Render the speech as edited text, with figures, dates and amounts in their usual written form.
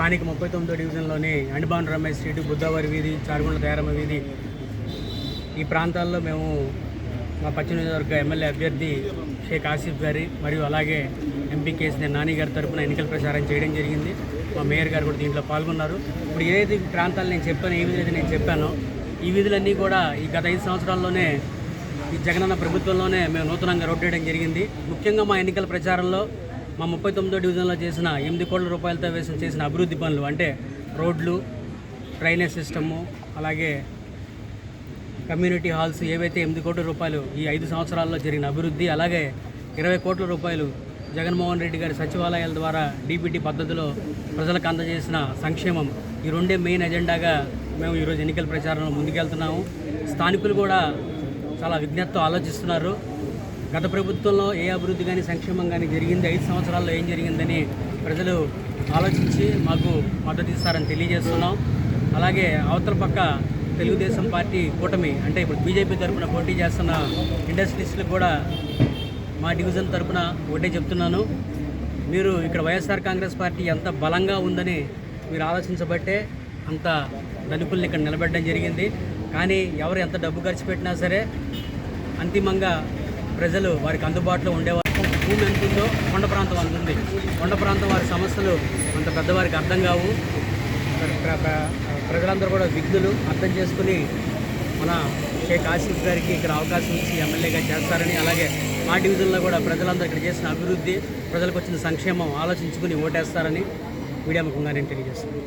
స్థానిక 39వ డివిజన్లోని అండిబాన్ రమేష్ స్ట్రీట్, బుద్ధవారి వీధి, చారుగుండ్ల తయారమ్మ వీధి ఈ ప్రాంతాల్లో మేము మా పశ్చిమ నియోజకవర్గ ఎమ్మెల్యే అభ్యర్థి షేక్ ఆసిఫ్ గారి మరియు అలాగే ఎంపీ కేసీఆర్ నాని గారి తరఫున ఎన్నికల ప్రచారం చేయడం జరిగింది. మా మేయర్ గారు కూడా దీంట్లో పాల్గొన్నారు. ఇప్పుడు ఏదైతే ప్రాంతాలు నేను చెప్పానో, ఏ విధులైతే నేను చెప్పానో, ఈ విధులన్నీ కూడా ఈ గత 5 సంవత్సరాల్లోనే ఈ జగనన్న ప్రభుత్వంలోనే మేము నూతనంగా రోడ్ వేయడం జరిగింది. ముఖ్యంగా మా ఎన్నికల ప్రచారంలో మా 39వ డివిజన్లో చేసిన 8 కోట్ల రూపాయలతో చేసిన అభివృద్ధి పనులు అంటే రోడ్లు, డ్రైనేజ్ సిస్టము, అలాగే కమ్యూనిటీ హాల్స్ ఏవైతే 8 కోట్ల రూపాయలు ఈ 5 సంవత్సరాల్లో జరిగిన అభివృద్ధి, అలాగే 20 కోట్ల రూపాయలు జగన్మోహన్ రెడ్డి గారి సచివాలయాల ద్వారా డీబీటీ పద్ధతిలో ప్రజలకు అందజేసిన సంక్షేమం, ఈ రెండే మెయిన్ ఎజెండాగా మేము ఈరోజు ఎన్నికల ప్రచారంలో ముందుకెళ్తున్నాము. స్థానికులు కూడా చాలా విజ్ఞతతో ఆలోచిస్తున్నారు. గత ప్రభుత్వంలో ఏ అభివృద్ధి కానీ సంక్షేమం కానీ జరిగింది, 5 సంవత్సరాల్లో ఏం జరిగిందని ప్రజలు ఆలోచించి మాకు మద్దతు ఇస్తారని తెలియజేస్తున్నాం. అలాగే అవతల పక్క తెలుగుదేశం పార్టీ కూటమి అంటే ఇప్పుడు బీజేపీ తరఫున పోటీ చేస్తున్న ఇండస్ట్రీస్లకు కూడా మా డివిజన్ తరఫున ఒకటే చెప్తున్నాను, మీరు ఇక్కడ వైఎస్ఆర్ కాంగ్రెస్ పార్టీ ఎంత బలంగా ఉందని మీరు ఆలోచించబట్టే అంత ధనికుల్ని ఇక్కడ నిలబెట్టడం జరిగింది. కానీ ఎవరు ఎంత డబ్బు ఖర్చు పెట్టినా సరే అంతిమంగా ప్రజలు వారికి అందుబాటులో ఉండేవారు. భూమి ఎంత ఉందో కొండ ప్రాంతం అంత ఉంది. కొండ ప్రాంతం వారి సమస్యలు అంత పెద్దవారికి అర్థం కావు. ప్రజలందరూ కూడా విఘ్నులు అర్థం చేసుకుని మన షేక్ ఆసిఫ్ గారికి ఇక్కడ అవకాశం ఇచ్చి ఎమ్మెల్యేగా చేస్తారని, అలాగే మా డివిజన్లో కూడా ప్రజలందరూ ఇక్కడ చేసిన అభివృద్ధి, ప్రజలకు వచ్చిన సంక్షేమం ఆలోచించుకుని ఓటేస్తారని మీడియా ముఖంగా నేను తెలియజేస్తాను.